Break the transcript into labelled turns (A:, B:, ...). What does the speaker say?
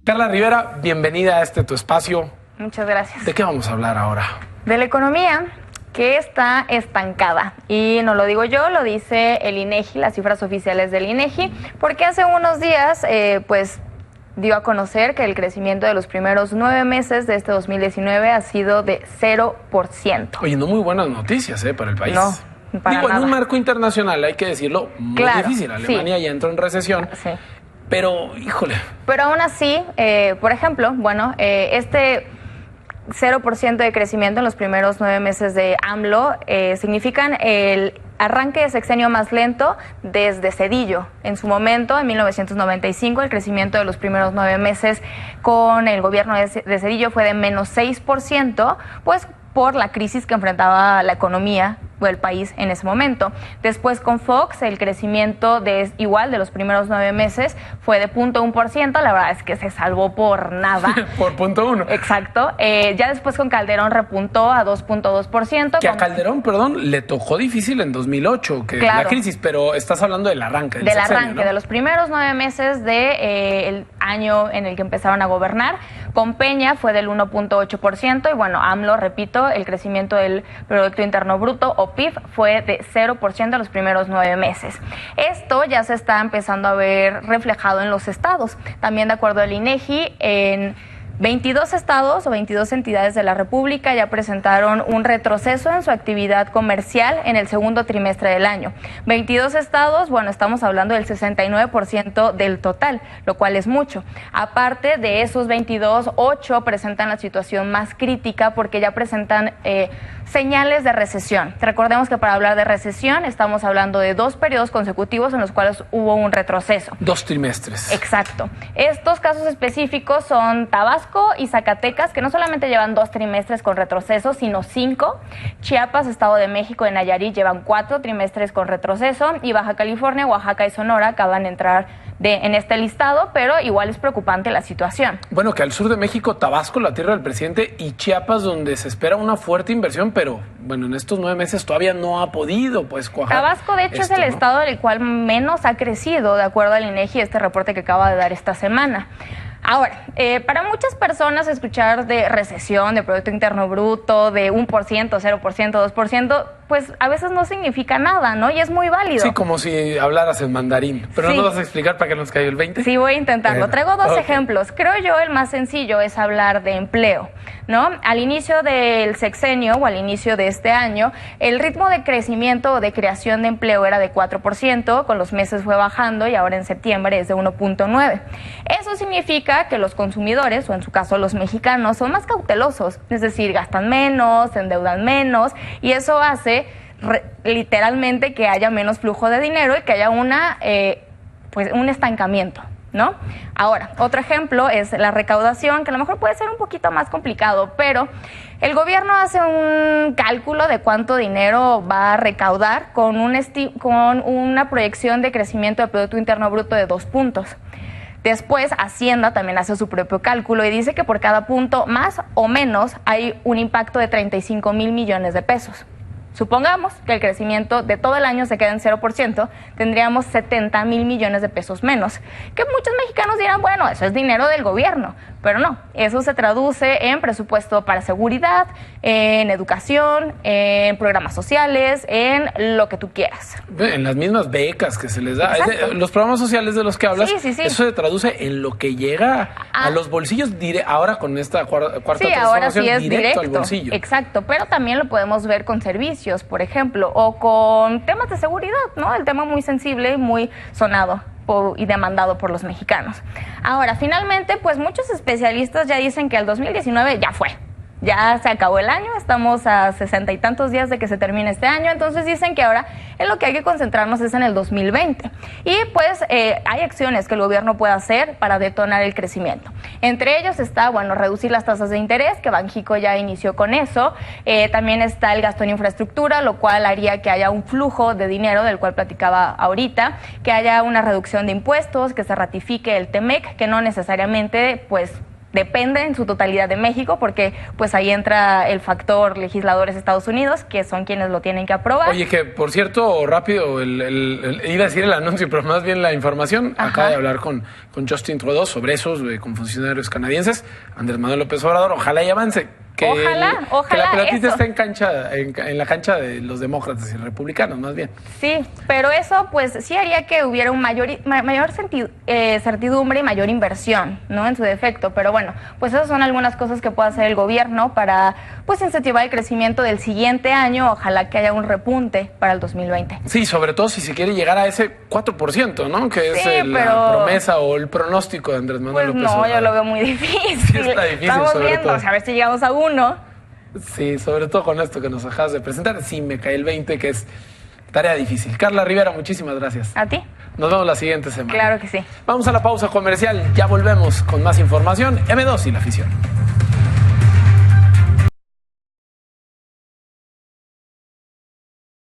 A: Carla Rivera, bienvenida a tu espacio.
B: Muchas gracias.
A: ¿De qué vamos a hablar ahora?
B: De la economía, que está estancada. Y no lo digo yo, lo dice el INEGI, las cifras oficiales del INEGI, porque hace unos días, dio a conocer que el crecimiento de los primeros 9 meses de este 2019 ha sido de 0%.
A: Oye, no muy buenas noticias para el país.
B: No, para
A: Digo,
B: nada.
A: En un marco internacional, hay que decirlo, muy difícil. Alemania ya entró en recesión.
B: Sí.
A: Pero, híjole.
B: Pero aún así, por ejemplo, este 0% de crecimiento en los primeros 9 meses de AMLO significan el arranque de sexenio más lento desde Zedillo. En su momento, en 1995, el crecimiento de los primeros 9 meses con el gobierno de Zedillo fue de menos 6%, pues por la crisis que enfrentaba la economía del país en ese momento. Después con Fox el crecimiento de los primeros 9 meses fue de 0.1%, la verdad es que se salvó por nada.
A: Por 0.1.
B: Exacto. Ya después con Calderón repuntó a 2.2%.
A: Que a Calderón, perdón, le tocó difícil en 2008, que
B: claro,
A: la crisis, pero estás hablando del arranque.
B: Del arranque, ¿no? De los primeros 9 meses del año en el que empezaron a gobernar. Con Peña fue del 1.8% y bueno, AMLO, repito, el crecimiento del Producto Interno Bruto o PIB fue de 0% en los primeros 9 meses. Esto ya se está empezando a ver reflejado en los estados. También de acuerdo al INEGI, en 22 estados o 22 entidades de la República ya presentaron un retroceso en su actividad comercial en el segundo trimestre del año. 22 estados, estamos hablando del 69% del total, lo cual es mucho. Aparte de esos 22, 8 presentan la situación más crítica porque ya presentan señales de recesión. Recordemos que para hablar de recesión estamos hablando de 2 periodos consecutivos en los cuales hubo un retroceso.
A: 2 trimestres.
B: Exacto. Estos casos específicos son Tabasco y Zacatecas, que no solamente llevan 2 trimestres con retroceso, sino 5. Chiapas, Estado de México y Nayarit llevan 4 trimestres con retroceso y Baja California, Oaxaca y Sonora acaban de entrar en este listado, pero igual es preocupante la situación.
A: Bueno, que al sur de México, Tabasco, la tierra del presidente, y Chiapas, donde se espera una fuerte inversión, pero en estos 9 meses todavía no ha podido cuajar.
B: Tabasco, de hecho, es el estado del cual menos ha crecido, de acuerdo al INEGI, este reporte que acaba de dar esta semana. Ahora, para muchas personas escuchar de recesión, de Producto Interno Bruto, de 1%, 0%, 2%, pues a veces no significa nada, ¿no? Y es muy válido.
A: Sí, como si hablaras en mandarín. Pero
B: sí.
A: ¿no nos vas a explicar para que nos caiga el 20?
B: Sí, voy a intentarlo. Traigo 2 ejemplos. Creo yo el más sencillo es hablar de empleo, ¿no? Al inicio del sexenio o al inicio de este año, el ritmo de crecimiento o de creación de empleo era de 4%, con los meses fue bajando y ahora en septiembre es de 1.9%. Eso significa que los consumidores, o en su caso los mexicanos, son más cautelosos, es decir, gastan menos, se endeudan menos y eso hace literalmente que haya menos flujo de dinero y que haya un estancamiento, ¿no? Ahora, otro ejemplo es la recaudación, que a lo mejor puede ser un poquito más complicado, pero el gobierno hace un cálculo de cuánto dinero va a recaudar con una proyección de crecimiento del Producto Interno Bruto de 2 puntos. Después, Hacienda también hace su propio cálculo y dice que por cada punto más o menos hay un impacto de 35,000 millones de pesos. Supongamos que el crecimiento de todo el año se queda en 0%, tendríamos 70,000 millones de pesos menos. Que muchos mexicanos dirán, bueno, eso es dinero del gobierno, pero no, eso se traduce en presupuesto para seguridad, en educación, en programas sociales, en lo que tú quieras.
A: En las mismas becas que se les da. Los programas sociales de los que hablas,
B: sí.
A: Eso se traduce en lo que llega a los bolsillos ahora con esta cuarta transformación,
B: ahora sí es
A: directo al bolsillo.
B: Exacto, pero también lo podemos ver con servicios, por ejemplo, o con temas de seguridad, ¿no? El tema muy sensible y muy sonado y demandado por los mexicanos. Ahora, finalmente, pues muchos especialistas ya dicen que el 2019 ya fue. Ya se acabó el año, estamos a 60 y tantos días de que se termine este año, entonces dicen que ahora en lo que hay que concentrarnos es en el 2020. Y pues hay acciones que el gobierno puede hacer para detonar el crecimiento. Entre ellos está, reducir las tasas de interés, que Banxico ya inició con eso. También está el gasto en infraestructura, lo cual haría que haya un flujo de dinero, del cual platicaba ahorita, que haya una reducción de impuestos, que se ratifique el TEMEC, que no necesariamente, depende en su totalidad de México, porque pues ahí entra el factor legisladores de Estados Unidos, que son quienes lo tienen que aprobar.
A: Oye, que por cierto, rápido, iba a decir el anuncio, pero más bien la información.
B: Ajá.
A: Acaba de hablar con Justin Trudeau sobre eso, con funcionarios canadienses. Andrés Manuel López Obrador, ojalá y avance.
B: Ojalá
A: que la pelotita
B: eso.
A: esté en la cancha de los demócratas y republicanos, más bien.
B: Sí, pero eso pues sí haría que hubiera un mayor certidumbre y mayor inversión, ¿no? En su defecto. Pero bueno, pues esas son algunas cosas que puede hacer el gobierno para pues incentivar el crecimiento del siguiente año. Ojalá que haya un repunte para el 2020.
A: Sí, sobre todo si se quiere llegar a ese 4%, ¿no? Que
B: Sí,
A: es la
B: pero
A: promesa o el pronóstico de Andrés Manuel
B: Pues
A: López
B: no,
A: Obrador.
B: yo lo veo muy difícil.
A: Sí, está difícil,
B: Estamos
A: sobre
B: viendo,
A: todo.
B: a ver si llegamos a 1.
A: Sí, sobre todo con esto que nos acabas de presentar. Sí, me cae el 20, que es tarea difícil. Carla Rivera, muchísimas gracias.
B: ¿A ti?
A: Nos vemos la siguiente semana.
B: Claro que sí.
A: Vamos a la pausa comercial. Ya volvemos con más información. M2 y la afición.